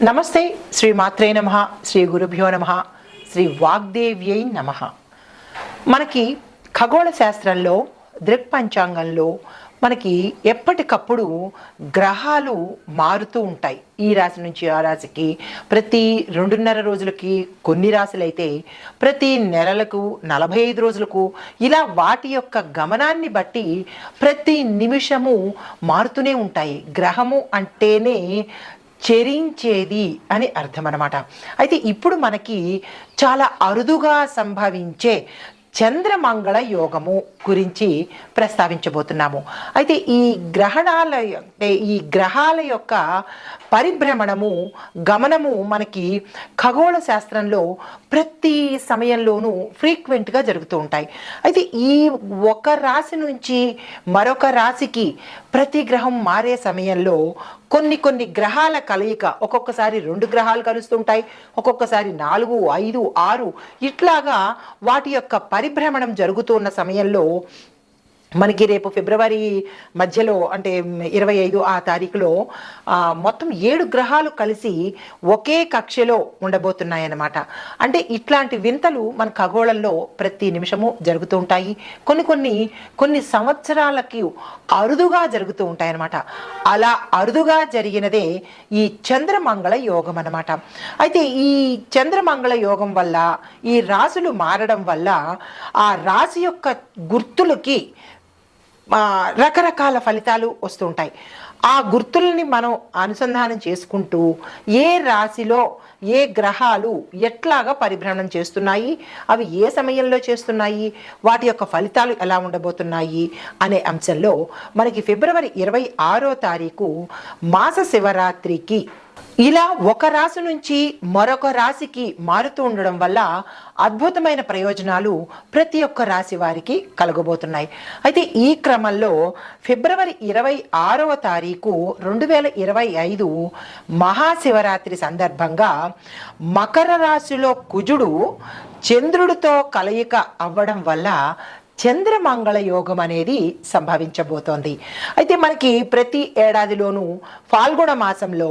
నమస్తే. శ్రీ మాత్రే నమః, శ్రీ గురుభ్యో నమః, శ్రీ వాగ్దేవ్యై నమః. మనకి ఖగోళ శాస్త్రంలో దృక్పంచాంగంలో మనకి ఎప్పటికప్పుడు గ్రహాలు మారుతూ ఉంటాయి. ఈ రాశి నుంచి ఆ రాశికి ప్రతి 2.5 రోజులకి, కొన్ని రాశులైతే ప్రతి నెలలకు 45 రోజులకు, ఇలా వాటి యొక్క గమనాన్ని బట్టి ప్రతి నిమిషము మారుతూనే ఉంటాయి. గ్రహము అంటేనే చెరించేది అని అర్థం అన్నమాట. అయితే ఇప్పుడు మనకి చాలా అరుదుగా సంభవించే చంద్రమంగళ యోగము గురించి ప్రస్తావించబోతున్నాము. అయితే ఈ గ్రహాల యొక్క పరిభ్రమణము, గమనము మనకి ఖగోళ శాస్త్రంలో ప్రతి సమయంలోనూ ఫ్రీక్వెంట్గా జరుగుతూ ఉంటాయి. అయితే ఈ ఒక రాశి నుంచి మరొక రాశికి ప్రతి గ్రహం మారే సమయంలో కొన్ని గ్రహాల కలయిక, ఒక్కొక్కసారి 2 గ్రహాలు కలుస్తుంటాయి, ఒక్కొక్కసారి 4, 5, 6 ఇట్లాగా వాటి యొక్క పరిభ్రమణం జరుగుతున్న సమయంలో మనకి రేపు ఫిబ్రవరి మధ్యలో అంటే 25 ఆ తారీఖులో మొత్తం 7 గ్రహాలు కలిసి ఒకే కక్షలో ఉండబోతున్నాయన్నమాట. అంటే ఇట్లాంటి వింతలు మన ఖగోళంలో ప్రతి నిమిషము జరుగుతూ ఉంటాయి. కొన్ని సంవత్సరాలకి అరుదుగా జరుగుతూ ఉంటాయన్నమాట. అలా అరుదుగా జరిగినదే ఈ చంద్రమంగళ యోగం అన్నమాట. అయితే ఈ చంద్రమంగళ యోగం వల్ల, ఈ రాశులు మారడం వల్ల ఆ రాశి యొక్క గుర్తులకి రకరకాల ఫలితాలు వస్తుంటాయి. ఆ గుర్తుల్ని మనం అనుసంధానం చేసుకుంటూ ఏ రాశిలో ఏ గ్రహాలు ఎట్లాగా పరిభ్రమణం చేస్తున్నాయి, అవి ఏ సమయంలో చేస్తున్నాయి, వాటి యొక్క ఫలితాలు ఎలా ఉండబోతున్నాయి అనే అంశంలో మనకి ఫిబ్రవరి 26వ తారీఖు మాస శివరాత్రికి ఇలా ఒక రాశి నుంచి మరొక రాశికి మారుతూ ఉండడం వల్ల అద్భుతమైన ప్రయోజనాలు ప్రతి ఒక్క రాశి వారికి కలగబోతున్నాయి. అయితే ఈ క్రమంలో ఫిబ్రవరి 26వ తారీఖు 2025 మహాశివరాత్రి సందర్భంగా మకర రాశిలో కుజుడు చంద్రుడితో కలయిక అవ్వడం వల్ల చంద్రమంగళ యోగం అనేది సంభవించబోతోంది. అయితే మనకి ప్రతి ఏడాదిలోనూ ఫాల్గుణ మాసంలో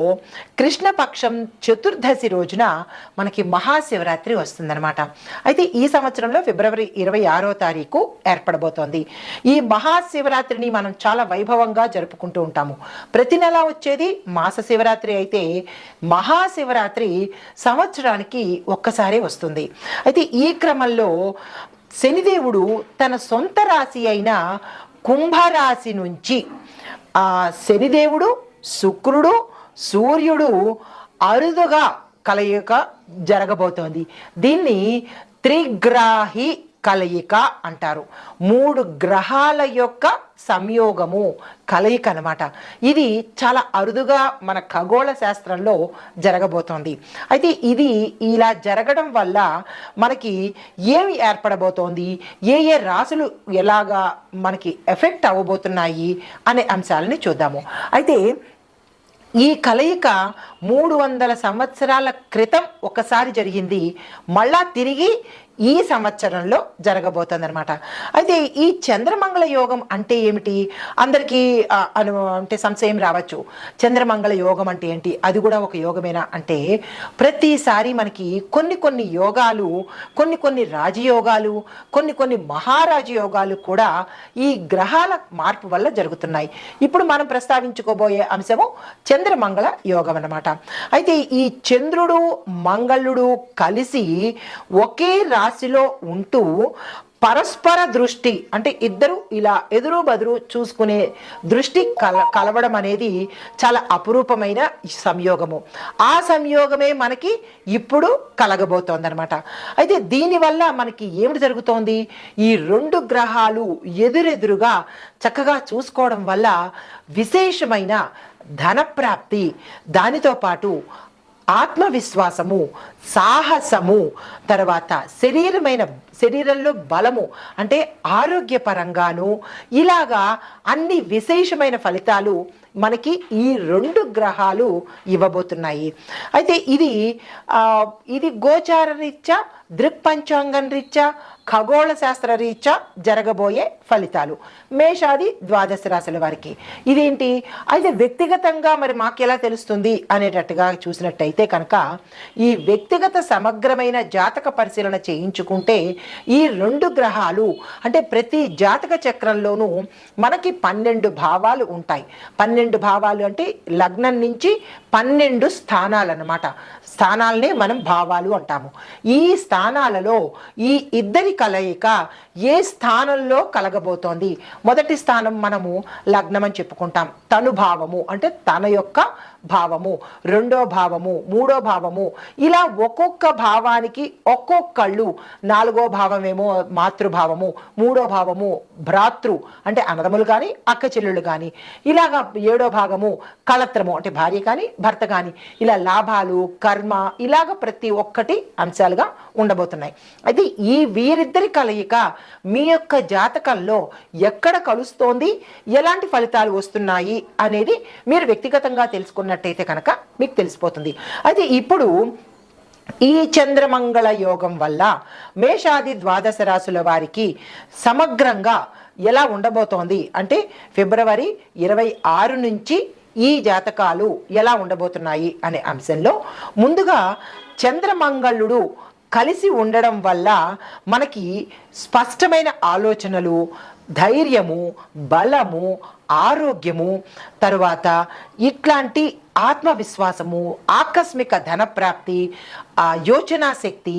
కృష్ణపక్షం చతుర్దశి రోజున మనకి మహాశివరాత్రి వస్తుందన్నమాట. అయితే ఈ సంవత్సరంలో ఫిబ్రవరి 26వ తారీఖు ఏర్పడబోతోంది. ఈ మహాశివరాత్రిని మనం చాలా వైభవంగా జరుపుకుంటూ ఉంటాము. ప్రతి నెల వచ్చేది మాస శివరాత్రి అయితే మహాశివరాత్రి సంవత్సరానికి ఒక్కసారి వస్తుంది. అయితే ఈ క్రమంలో శనిదేవుడు తన సొంత రాశి అయిన కుంభరాశి నుంచి శనిదేవుడు, శుక్రుడు, సూర్యుడు అరుదుగా కలయిక జరగబోతోంది. దీన్ని త్రిగ్రాహి కలయిక అంటారు. 3 గ్రహాల యొక్క సంయోగము, కలయిక అనమాట. ఇది చాలా అరుదుగా మన ఖగోళ శాస్త్రంలో జరగబోతోంది. అయితే ఇది ఇలా జరగడం వల్ల మనకి ఏమి ఏర్పడబోతోంది, ఏ రాశులు ఎలాగా మనకి ఎఫెక్ట్ అవ్వబోతున్నాయి అనే అంశాలని చూద్దాము. అయితే ఈ కలయిక 300 సంవత్సరాల క్రితం ఒకసారి జరిగింది, మళ్ళా తిరిగి ఈ సంవత్సరంలో జరగబోతుంది అనమాట. అయితే ఈ చంద్రమంగళ యోగం అంటే ఏమిటి, అందరికీ అంటే సంశయం రావచ్చు. చంద్రమంగళ యోగం అంటే ఏంటి, అది కూడా ఒక యోగమేనా అంటే, ప్రతిసారి మనకి కొన్ని యోగాలు, కొన్ని రాజయోగాలు, కొన్ని మహారాజ యోగాలు కూడా ఈ గ్రహాల మార్పు వల్ల జరుగుతున్నాయి. ఇప్పుడు మనం ప్రస్తావించుకోబోయే అంశము చంద్రమంగళ యోగం అన్నమాట. అయితే ఈ చంద్రుడు మంగళుడు కలిసి ఒకే రాశిలో ఉంటూ పరస్పర దృష్టి, అంటే ఇద్దరు ఇలా ఎదురు బదురు చూసుకునే దృష్టి కలవడం అనేది చాలా అపురూపమైన సంయోగము. ఆ సంయోగమే మనకి ఇప్పుడు కలగబోతోంది అనమాట. అయితే దీనివల్ల మనకి ఏమిటి జరుగుతోంది, ఈ 2 గ్రహాలు ఎదురెదురుగా చక్కగా చూసుకోవడం వల్ల విశేషమైన ధనప్రాప్తి, దానితో పాటు ఆత్మవిశ్వాసము, సాహసము, తర్వాత శరీరంలో బలము, అంటే ఆరోగ్యపరంగాను ఇలాగా అన్ని విశేషమైన ఫలితాలు మనకి ఈ 2 గ్రహాలు ఇవ్వబోతున్నాయి. అయితే ఇది గోచార రీత్యా, దృక్పంచాంగం రీత్యా, ఖగోళ శాస్త్ర రీత్యా జరగబోయే ఫలితాలు మేషాది ద్వాదశ రాశుల వారికి. ఇదేంటి అయితే వ్యక్తిగతంగా మరి మాకు ఎలా తెలుస్తుంది అనేటట్టుగా చూసినట్టయితే కనుక ఈ వ్యక్తిగత సమగ్రమైన జాతక పరిశీలన చేయించుకుంటే ఈ 2 గ్రహాలు అంటే ప్రతి జాతక చక్రంలోనూ మనకి 12 భావాలు ఉంటాయి. 12 భావాలు అంటే లగ్నం నుంచి 12 స్థానాలు అన్నమాట. స్థానాలనే మనం భావాలు అంటాము. ఈ స్థానాలలో ఈ ఇద్దరి కలయిక ఏ స్థానంలో కలగబోతోంది. మొదటి స్థానం మనము లగ్నం అని చెప్పుకుంటాం. తను భావము అంటే తన యొక్క భావము, రెండో భావము, మూడో భావము, ఇలా ఒక్కొక్క భావానికి ఒక్కొక్కళ్ళు. 4వ భావమేమో మాతృభావము, 3వ భావము భ్రాతృ అంటే అన్నదమ్ములు కానీ అక్క చెల్లెళ్ళు కానీ, ఇలాగా 7వ భాగము కళత్రము అంటే భార్య కానీ భర్త కానీ, ఇలా లాభాలు కర్మ ఇలాగ ప్రతి ఒక్కటి అంశాలుగా ఉండబోతున్నాయి. అయితే ఈ వీరిద్దరి కలయిక మీ యొక్క జాతకంలో ఎక్కడ కలుస్తోంది, ఎలాంటి ఫలితాలు వస్తున్నాయి అనేది మీరు వ్యక్తిగతంగా తెలుసుకున్నట్టయితే కనుక మీకు తెలిసిపోతుంది. అయితే ఇప్పుడు ఈ చంద్రమంగళ యోగం వల్ల మేషాది ద్వాదశ రాశుల వారికి సమగ్రంగా ఎలా ఉండబోతోంది అంటే ఫిబ్రవరి 26 నుంచి ఈ జాతకాలు ఎలా ఉండబోతున్నాయి అనే అంశంలో ముందుగా చంద్రమంగళుడు కలిసి ఉండడం వల్ల మనకి స్పష్టమైన ఆలోచనలు, ధైర్యము, బలము, ఆరోగ్యము, తరువాత ఇట్లాంటి ఆత్మవిశ్వాసము, ఆకస్మిక ధనప్రాప్తి, యోచనా శక్తి,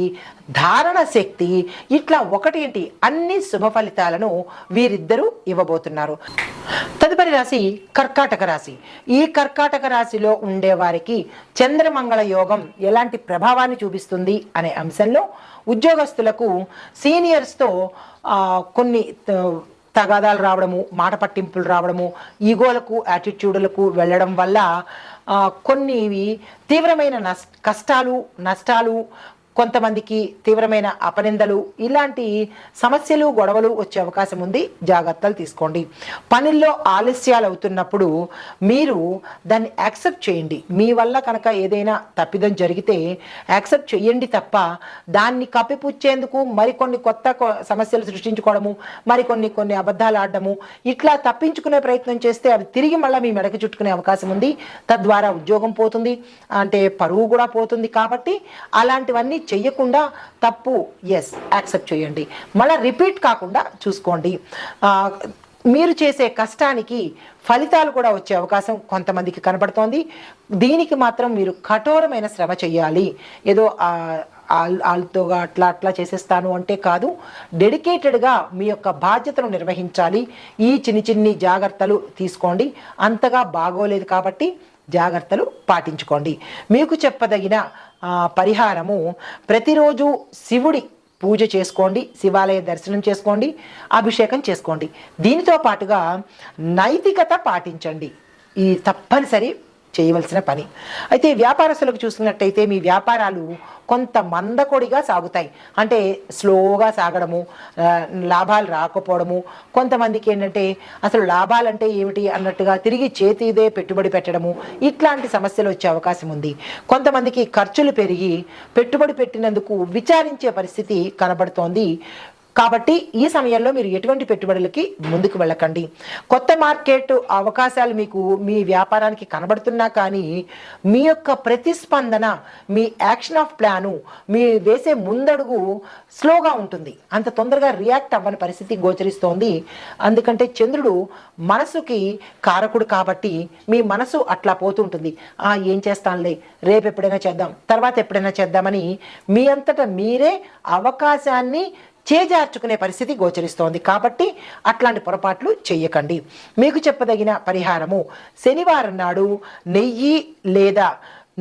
ధారణ శక్తి, ఇట్లా ఒకటేంటి అన్ని శుభ ఫలితాలను వీరిద్దరూ ఇవ్వబోతున్నారు. తదుపరి రాశి కర్కాటక రాశి. ఈ కర్కాటక రాశిలో ఉండేవారికి చంద్రమంగళ యోగం ఎలాంటి ప్రభావాన్ని చూపిస్తుంది అనే అంశంలో ఉద్యోగస్తులకు సీనియర్స్తో కొన్ని తగాదాలు రావడము, మాట పట్టింపులు రావడము, ఈగోలకు యాటిట్యూడ్లకు వెళ్ళడం వల్ల కొన్ని తీవ్రమైన కష్టాలు, నష్టాలు, కొంతమందికి తీవ్రమైన అపనిందలు, ఇలాంటి సమస్యలు, గొడవలు వచ్చే అవకాశం ఉంది. జాగ్రత్తలు తీసుకోండి. పనుల్లో ఆలస్యాలు అవుతున్నప్పుడు మీరు దాన్ని యాక్సెప్ట్ చేయండి. మీ వల్ల కనుక ఏదైనా తప్పిదం జరిగితే యాక్సెప్ట్ చేయండి తప్ప దాన్ని కప్పిపుచ్చేందుకు మరికొన్ని కొత్త సమస్యలు సృష్టించుకోవడము, కొన్ని అబద్ధాలు ఆడడము, ఇట్లా తప్పించుకునే ప్రయత్నం చేస్తే అవి తిరిగి మళ్ళీ మీ మెడకు చుట్టుకునే అవకాశం ఉంది. తద్వారా ఉద్యోగం పోతుంది, అంటే పరువు కూడా పోతుంది. కాబట్టి అలాంటివన్నీ చెయ్యకుండా తప్పు యాక్సెప్ట్ చేయండి, మళ్ళీ రిపీట్ కాకుండా చూసుకోండి. మీరు చేసే కష్టానికి ఫలితాలు కూడా వచ్చే అవకాశం కొంతమందికి కనబడుతోంది. దీనికి మాత్రం మీరు కఠోరమైన శ్రమ చేయాలి. ఏదో వాళ్ళతోగా అట్లా చేసేస్తాను అంటే కాదు, డెడికేటెడ్గా మీ యొక్క బాధ్యతను నిర్వహించాలి. ఈ చిన్ని జాగ్రత్తలు తీసుకోండి. అంతగా బాగోలేదు కాబట్టి జాగ్రత్తలు పాటించుకోండి. మీకు చెప్పదగిన పరిహారము ప్రతిరోజు శివుడి పూజ చేసుకోండి, శివాలయ దర్శనం చేసుకోండి, అభిషేకం చేసుకోండి. దీనితో పాటుగా నైతికత పాటించండి. ఈ తప్పనిసరి చేయవలసిన పని. అయితే వ్యాపారస్తులకు చూసుకున్నట్టయితే మీ వ్యాపారాలు కొంత మందకొడిగా సాగుతాయి. అంటే స్లోగా సాగడము, లాభాలు రాకపోవడము, కొంతమందికి ఏంటంటే అసలు లాభాలంటే ఏమిటి అన్నట్టుగా తిరిగి చేతిదే పెట్టుబడి పెట్టడము, ఇట్లాంటి సమస్యలు వచ్చే అవకాశం ఉంది. కొంతమందికి ఖర్చులు పెరిగి పెట్టుబడి పెట్టినందుకు విచారించే పరిస్థితి కనబడుతోంది. కాబట్టి ఈ సమయంలో మీరు ఎటువంటి పెట్టుబడులకి ముందుకు వెళ్ళకండి. కొత్త మార్కెట్ అవకాశాలు మీకు మీ వ్యాపారానికి కనబడుతున్నా కానీ మీ యొక్క ప్రతిస్పందన, మీ యాక్షన్ ఆఫ్ ప్లాను, మీ వేసే ముందడుగు స్లోగా ఉంటుంది. అంత తొందరగా రియాక్ట్ అవ్వని పరిస్థితి గోచరిస్తోంది. అందుకంటే చంద్రుడు మనసుకి కారకుడు కాబట్టి మీ మనసు అట్లా పోతుంటుంది. ఏం చేస్తానులే, రేపు ఎప్పుడైనా చేద్దాం, తర్వాత ఎప్పుడైనా చేద్దామని మీ అంతటా మీరే అవకాశాన్ని చేజార్చుకునే పరిస్థితి గోచరిస్తోంది. కాబట్టి అట్లాంటి పొరపాట్లు చేయకండి. మీకు చెప్పదగిన పరిహారము శనివారం నాడు నెయ్యి లేదా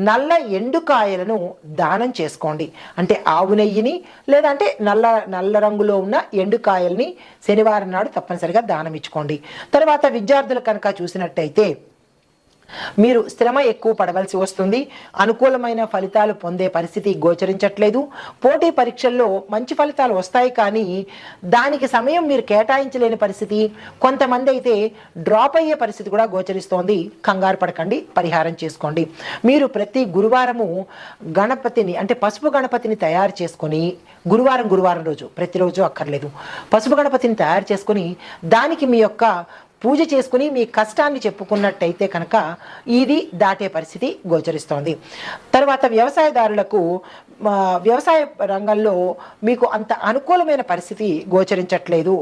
నల్ల ఎండుకాయలను దానం చేసుకోండి. అంటే ఆవు నెయ్యిని లేదా అంటే నల్ల రంగులో ఉన్న ఎండుకాయల్ని శనివారం నాడు తప్పనిసరిగా దానం ఇచ్చుకోండి. తర్వాత విద్యార్థులు కనుక చూసినట్టయితే మీరు శ్రమ ఎక్కువ పడవలసి వస్తుంది. అనుకూలమైన ఫలితాలు పొందే పరిస్థితి గోచరించట్లేదు. పోటీ పరీక్షల్లో మంచి ఫలితాలు వస్తాయి, కానీ దానికి సమయం మీరు కేటాయించలేని పరిస్థితి. కొంతమంది అయితే డ్రాప్ అయ్యే పరిస్థితి కూడా గోచరిస్తోంది. కంగారు పడకండి, పరిహారం చేసుకోండి. మీరు ప్రతి గురువారము గణపతిని, అంటే పసుపు గణపతిని తయారు చేసుకొని, గురువారం రోజు, ప్రతిరోజు అక్కర్లేదు, పసుపు గణపతిని తయారు చేసుకొని దానికి మీ యొక్క పూజ చేసుకుని మీ కష్టాన్ని చెప్పుకున్నట్టయితే కనుక ఇది దాటే పరిస్థితి గోచరిస్తోంది. తర్వాత వ్యవసాయదారులకు వ్యవసాయ రంగంలో మీకు అంత అనుకూలమైన పరిస్థితి గోచరించట్లేదు.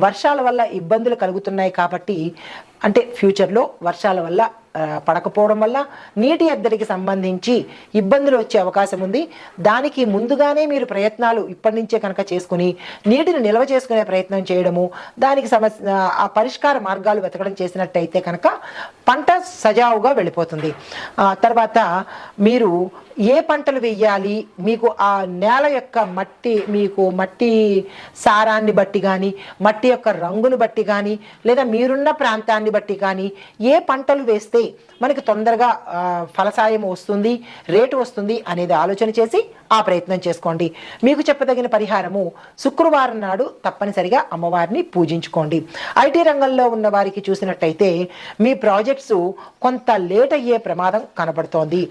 వర్షాల వల్ల ఇబ్బందులు కలుగుతున్నాయి కాబట్టి, అంటే ఫ్యూచర్లో వర్షాల వల్ల పడకపోవడం వల్ల నీటి ఎద్దడికి సంబంధించి ఇబ్బందులు వచ్చే అవకాశం ఉంది. దానికి ముందుగానే మీరు ప్రయత్నాలు ఇప్పటి నుంచే కనుక చేసుకుని నీటిని నిల్వ చేసుకునే ప్రయత్నం చేయడము, దానికి ఆ పరిష్కార మార్గాలు వెతకడం చేసినట్టయితే కనుక పంట సజావుగా వెళ్ళిపోతుంది. తర్వాత మీరు ఏ పంటలు వేయాలి, మీకు ఆ నేల యొక్క మట్టి సారాన్ని బట్టి కానీ, మట్టి యొక్క రంగును బట్టి కానీ, లేదా మీరున్న ప్రాంతాన్ని బట్టి కానీ ఏ పంటలు వేస్తే మనకి తొందరగా ఫలసాయం వస్తుంది, రేటు వస్తుంది అనేది ఆలోచన చేసి ఆ ప్రయత్నం చేసుకోండి. మీకు చెప్పదగిన పరిహారము, శుక్రవారం నాడు తప్పనిసరిగా అమ్మవారిని పూజించుకోండి. ఐటీ రంగంలో ఉన్న వారికి చూసినట్టయితే మీ ప్రాజెక్ట్స్ కొంత లేట్ అయ్యే ప్రమాదం కనబడుతోంది.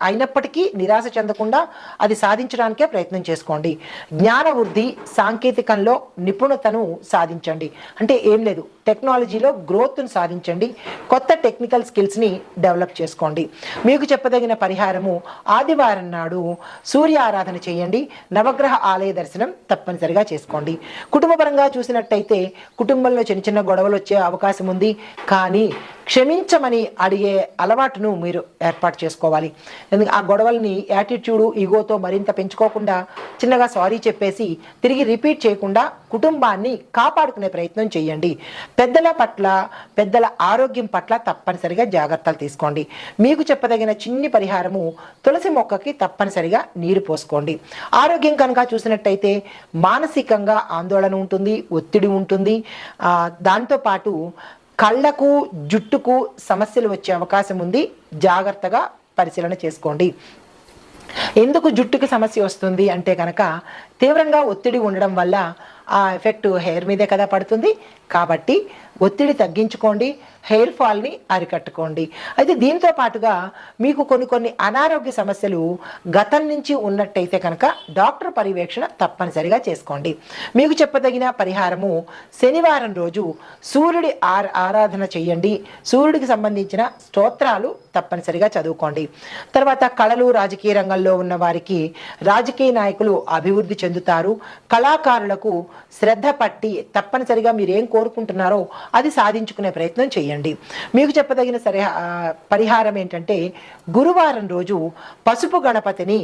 అయినప్పటికీ నిరాశ చెందకుండా అది సాధించడానికే ప్రయత్నం చేసుకోండి. జ్ఞాన వృద్ధి, సాంకేతికంలో నిపుణతను సాధించండి. అంటే ఏం లేదు, టెక్నాలజీలో గ్రోత్ను సాధించండి. కొత్త టెక్నికల్ స్కిల్స్ని డెవలప్ చేసుకోండి. మీకు చెప్పదగిన పరిహారము, ఆదివారం నాడు సూర్య ఆరాధన చేయండి. నవగ్రహ ఆలయ దర్శనం తప్పనిసరిగా చేసుకోండి. కుటుంబపరంగా చూసినట్టయితే కుటుంబంలో చిన్న చిన్న గొడవలు వచ్చే అవకాశం ఉంది, కానీ క్షమించమని అడిగే అలవాటును మీరు ఏర్పాటు చేసుకోవాలి. ఎందుకంటే ఆ గొడవల్ని యాటిట్యూడు, ఈగోతో మరింత పెంచుకోకుండా చిన్నగా సారీ చెప్పేసి తిరిగి రిపీట్ చేయకుండా కుటుంబాన్ని కాపాడుకునే ప్రయత్నం చేయండి. పెద్దల ఆరోగ్యం పట్ల తప్పనిసరిగా జాగ్రత్తలు తీసుకోండి. మీకు చెప్పదగిన చిన్ని పరిహారము, తులసి మొక్కకి తప్పనిసరిగా నీరు పోసుకోండి. ఆరోగ్యం కనుక చూసినట్టయితే మానసికంగా ఆందోళన ఉంటుంది, ఒత్తిడి ఉంటుంది. దాంతోపాటు కళ్ళకు, జుట్టుకు సమస్యలు వచ్చే అవకాశం ఉంది. జాగ్రత్తగా పరిశీలన చేసుకోండి. ఎందుకు జుట్టుకి సమస్య వస్తుంది అంటే కనుక తీవ్రంగా ఒత్తిడి ఉండడం వల్ల ఆ ఎఫెక్ట్ హెయిర్ మీదే కదా పడుతుంది. కాబట్టి ఒత్తిడి తగ్గించుకోండి, హెయిర్ ఫాల్ని అరికట్టుకోండి. అయితే దీంతో పాటుగా మీకు కొన్ని అనారోగ్య సమస్యలు గతం నుంచి ఉన్నట్టయితే కనుక డాక్టర్ పర్యవేక్షణ తప్పనిసరిగా చేసుకోండి. మీకు చెప్పదగిన పరిహారము, శనివారం రోజు సూర్యుడి ఆరాధన చేయండి. సూర్యుడికి సంబంధించిన స్తోత్రాలు తప్పనిసరిగా చదువుకోండి. తర్వాత కళలు, రాజకీయ రంగంలో ఉన్న వారికి, రాజకీయ నాయకులు అభివృద్ధి చెందుతారు. కళాకారులకు శ్రద్ధ పట్టి తప్పనిసరిగా మీరు ఏం కోరుకుంటున్నారో అది సాధించుకునే ప్రయత్నం చేయండి. మీకు చెప్పదగిన పరిహారం ఏంటంటే, గురువారం రోజు పసుపు గణపతిని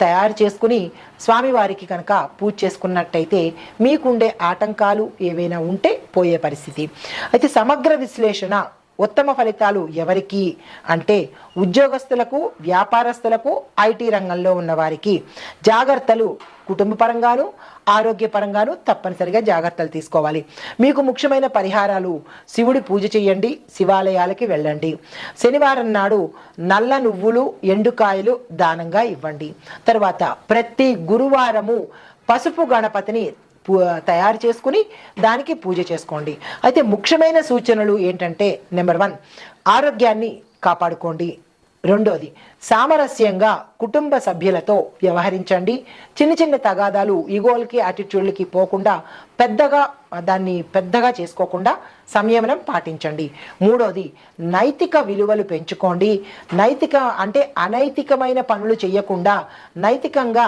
తయారు చేసుకుని స్వామివారికి కనుక పూజ చేసుకున్నట్టయితే మీకుండే ఆటంకాలు ఏవైనా ఉంటే పోయే పరిస్థితి. అయితే సమగ్ర విశ్లేషణ, ఉత్తమ ఫలితాలు ఎవరికి అంటే ఉద్యోగస్తులకు, వ్యాపారస్తులకు, ఐటీ రంగంలో ఉన్న వారికి. జాగ్రత్తలు కుటుంబ పరంగాను, ఆరోగ్యపరంగాను తప్పనిసరిగా జాగ్రత్తలు తీసుకోవాలి. మీకు ముఖ్యమైన పరిహారాలు, శివుడి పూజ చేయండి, శివాలయాలకి వెళ్ళండి. శనివారం నాడు నల్ల నువ్వులు, ఎండుకాయలు దానంగా ఇవ్వండి. తర్వాత ప్రతి గురువారము పసుపు గణపతిని తయారు చేసుకుని దానికి పూజ చేసుకోండి. అయితే ముఖ్యమైన సూచనలు ఏంటంటే, నెంబర్ 1, ఆరోగ్యాన్ని కాపాడుకోండి. రెండోది, సామరస్యంగా కుటుంబ సభ్యులతో వ్యవహరించండి. చిన్న తగాదాలు, ఈగోలకి, యాటిట్యూడ్లకి పోకుండా దాన్ని పెద్దగా చేసుకోకుండా సంయమనం పాటించండి. మూడోది, నైతిక విలువలు పెంచుకోండి. అంటే అనైతికమైన పనులు చేయకుండా నైతికంగా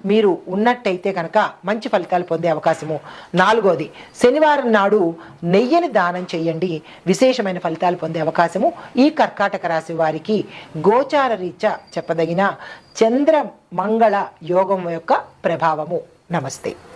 మీరు ఉన్నట్టయితే కనుక మంచి ఫలితాలు పొందే అవకాశము. నాలుగోది, శనివారం నాడు నెయ్యిని దానం చేయండి. విశేషమైన ఫలితాలు పొందే అవకాశము ఈ కర్కాటక రాశి వారికి గోచార రీత్యా చెప్పదగిన చంద్ర మంగళ యోగం యొక్క ప్రభావము. నమస్తే.